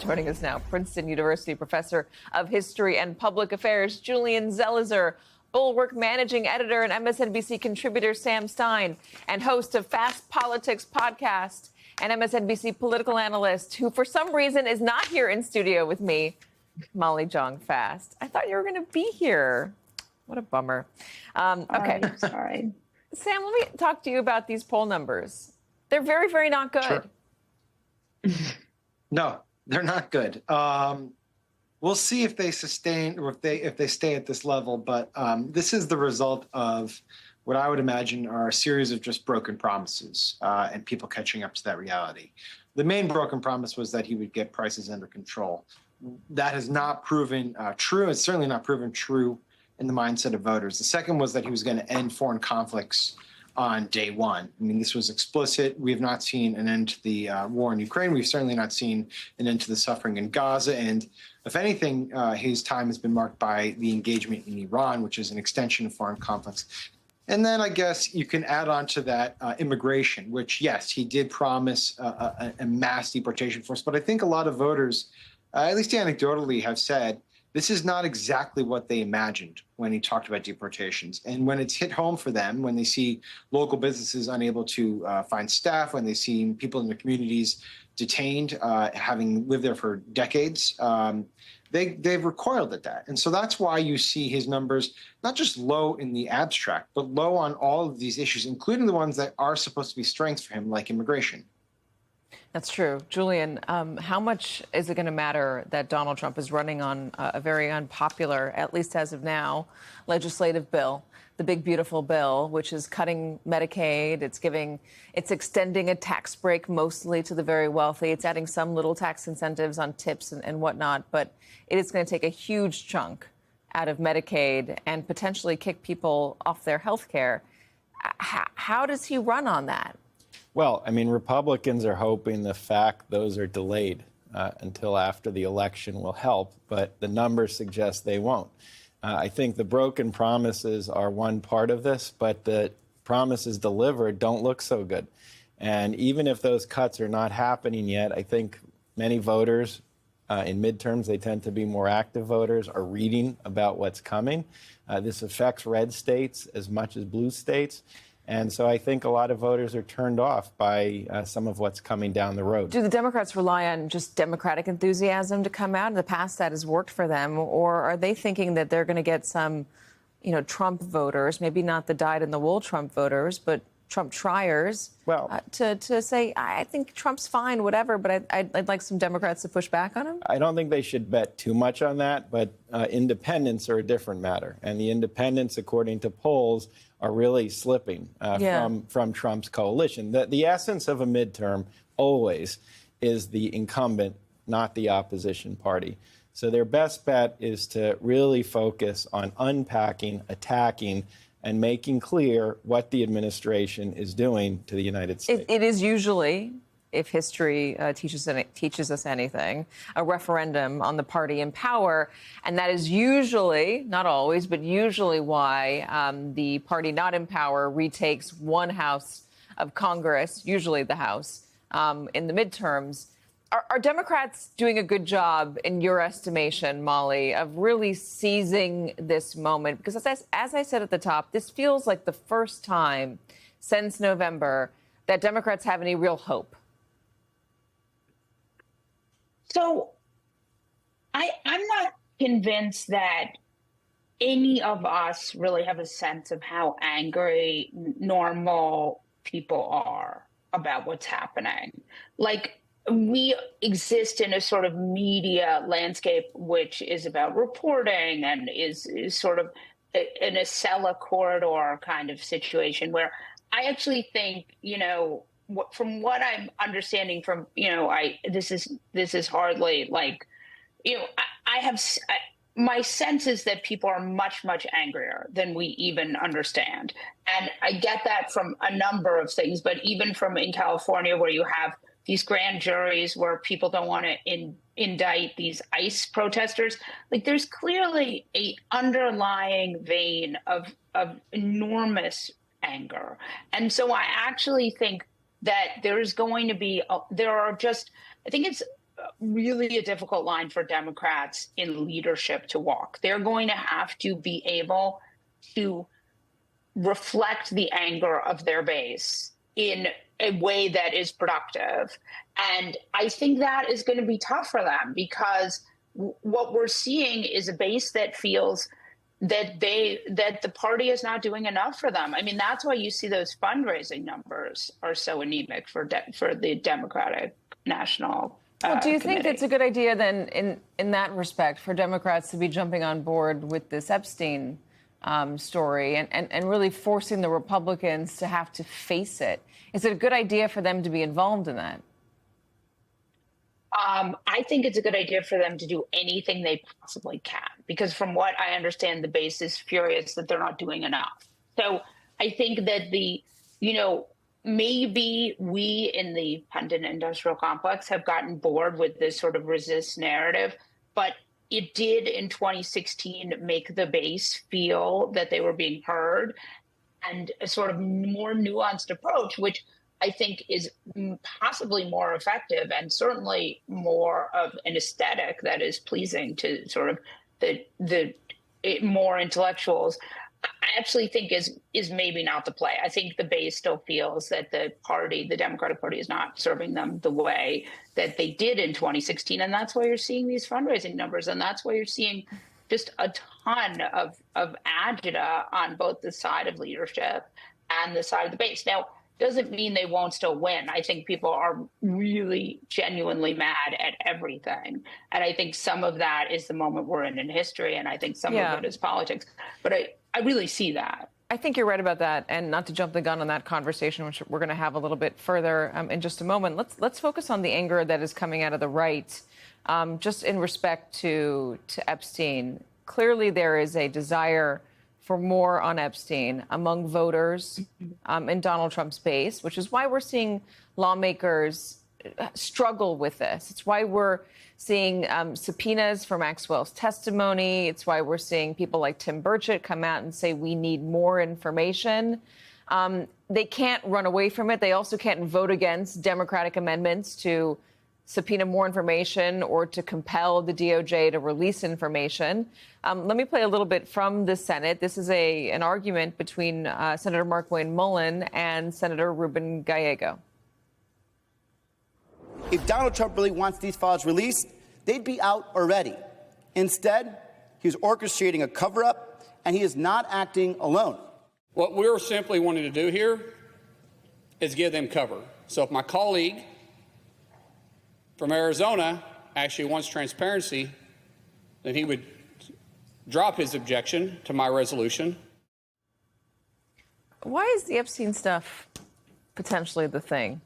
Joining us now, Princeton University professor of history and public affairs, Julian Zelizer, Bulwark managing editor and MSNBC contributor, Sam Stein, and host of Fast Politics podcast, and MSNBC political analyst, who for some reason is not here in studio with me, Molly Jong-Fast. I thought you were going to be here. What a bummer. Okay. Sorry. Sam, let me talk to you about these poll numbers. They're very, very not good. Sure. No, they're not good. We'll see if they sustain or if they stay at this level. But this is the result of what I would imagine are a series of just broken promises and people catching up to that reality. The main broken promise was that he would get prices under control. That has not proven true. It's certainly not proven true in the mindset of voters. The second was that he was going to end foreign conflicts on day one. I mean, this was explicit. We have not seen an end to the war in Ukraine. We've certainly not seen an end to the suffering in Gaza. And if anything, his time has been marked by the engagement in Iran, which is an extension of foreign conflicts. And then I guess you can add on to that immigration, which, yes, he did promise a mass deportation force. But I think a lot of voters, at least anecdotally, have said this is not exactly what they imagined when he talked about deportations. And when it's hit home for them, when they see local businesses unable to find staff, when they see people in the communities detained, having lived there for decades, they've recoiled at that. And so that's why you see his numbers not just low in the abstract, but low on all of these issues, including the ones that are supposed to be strengths for him, like immigration. That's true. Julian, how much is it going to matter that Donald Trump is running on a very unpopular, at least as of now, legislative bill, the big, beautiful bill, which is cutting Medicaid. It's extending a tax break mostly to the very wealthy. It's adding some little tax incentives on tips and whatnot. But it is going to take a huge chunk out of Medicaid and potentially kick people off their health care. How does he run on that? Well, I mean, Republicans are hoping the fact those are delayed until after the election will help, but the numbers suggest they won't. I think the broken promises are one part of this, but the promises delivered don't look so good. And even if those cuts are not happening yet, I think many voters in midterms, they tend to be more active voters, are reading about what's coming. This affects red states as much as blue states. And so I think a lot of voters are turned off by some of what's coming down the road. Do the Democrats rely on just Democratic enthusiasm to come out? In the past, that has worked for them. Or are they thinking that they're going to get some, Trump voters, maybe not the dyed-in-the-wool Trump voters, but Trump triers, to say, I think Trump's fine, whatever, but I'd like some Democrats to push back on him? I don't think they should bet too much on that, but independents are a different matter. And the independents, according to polls, are really slipping from Trump's coalition. The essence of a midterm always is the incumbent, not the opposition party. So their best bet is to really focus on unpacking, attacking, and making clear what the administration is doing to the United States. It is usually, if history teaches us anything, a referendum on the party in power. And that is usually, not always, but usually why the party not in power retakes one house of Congress, usually the House, in the midterms. Are Democrats doing a good job, in your estimation, Molly, of really seizing this moment? Because as I said at the top, this feels like the first time since November that Democrats have any real hope. So I'm not convinced that any of us really have a sense of how angry normal people are about what's happening. Like, we exist in a sort of media landscape which is about reporting and is sort of in a Acela corridor kind of situation where I actually think, from what I'm understanding from, this is hardly like, my sense is that people are much, much angrier than we even understand. And I get that from a number of things, but even from in California, where you have these grand juries where people don't want to indict these ICE protesters, like there's clearly a underlying vein of enormous anger. And so I actually think that there is going to be, I think it's really a difficult line for Democrats in leadership to walk. They're going to have to be able to reflect the anger of their base in a way that is productive. And I think that is going to be tough for them because what we're seeing is a base that feels that the party is not doing enough for them. I mean, that's why you see those fundraising numbers are so anemic for the Democratic National Well, do you think Committee. it's a good idea then, in that respect, for Democrats to be jumping on board with this Epstein story and really forcing the Republicans to have to face it? Is it a good idea for them to be involved in that? I think it's a good idea for them to do anything they possibly can, because from what I understand, the base is furious that they're not doing enough. So I think that maybe we in the Pundit industrial complex have gotten bored with this sort of resist narrative, but it did in 2016 make the base feel that they were being heard, and a sort of more nuanced approach, which I think is possibly more effective and certainly more of an aesthetic that is pleasing to sort of the more intellectuals. I actually think is maybe not the play. I think the base still feels that the Democratic Party, is not serving them the way that they did in 2016, and that's why you're seeing these fundraising numbers, and that's why you're seeing just a ton of agita on both the side of leadership and the side of the base. Now, doesn't mean they won't still win. I think people are really genuinely mad at everything. And I think some of that is the moment we're in history, and I think some of it is politics. But I really see that. I think you're right about that. And not to jump the gun on that conversation, which we're going to have a little bit further in just a moment, let's focus on the anger that is coming out of the right, just in respect to Epstein. Clearly, there is a desire for more on Epstein among voters in Donald Trump's base, which is why we're seeing lawmakers struggle with this. It's why we're seeing subpoenas for Maxwell's testimony. It's why we're seeing people like Tim Burchett come out and say we need more information. They can't run away from it. They also can't vote against Democratic amendments to subpoena more information or to compel the DOJ to release information. Let me play a little bit from the Senate. This is an argument between Senator Markwayne Mullin and Senator Ruben Gallego. If Donald Trump really wants these files released, they'd be out already. Instead, he's orchestrating a cover-up, and he is not acting alone. What we're simply wanting to do here is give them cover. So if my colleague from Arizona actually wants transparency, then he would drop his objection to my resolution. Why is the Epstein stuff potentially the thing?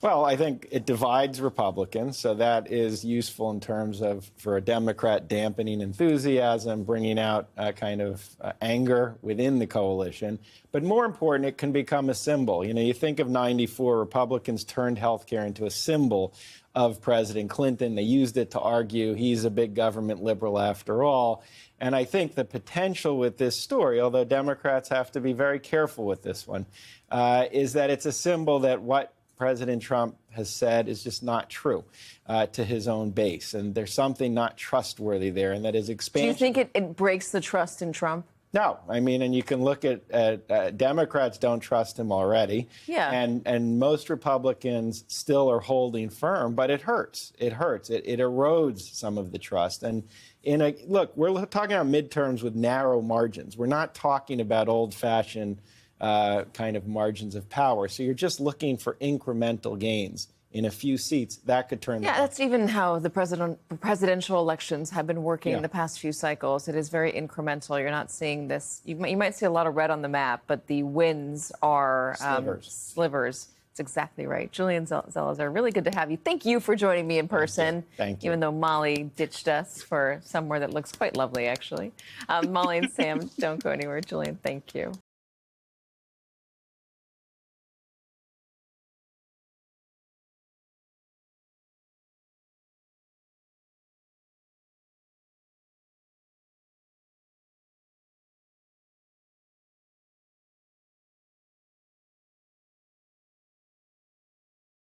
Well, I think it divides Republicans, so that is useful in terms of, for a Democrat, dampening enthusiasm, bringing out kind of anger within the coalition. But more important, it can become a symbol. You know, you think of '94, Republicans turned health care into a symbol of President Clinton. They used it to argue he's a big government liberal after all. And I think the potential with this story, although Democrats have to be very careful with this one, is that it's a symbol that what President Trump has said is just not true to his own base. And there's something not trustworthy there, and that is expansion. Do you think it breaks the trust in Trump? No. I mean, and you can look at Democrats don't trust him already. Yeah. And most Republicans still are holding firm, but it hurts. It hurts. It erodes some of the trust. And look, we're talking about midterms with narrow margins. We're not talking about old-fashioned kind of margins of power. So you're just looking for incremental gains in a few seats. That could turn. Yeah, that's even how the presidential elections have been working in the past few cycles. It is very incremental. You're not seeing this. You might see a lot of red on the map, but the wins are slivers. It's exactly right. Julian Zelizer, really good to have you. Thank you for joining me in person. Thank you. Even though Molly ditched us for somewhere that looks quite lovely, actually. Molly and Sam, don't go anywhere. Julian, thank you.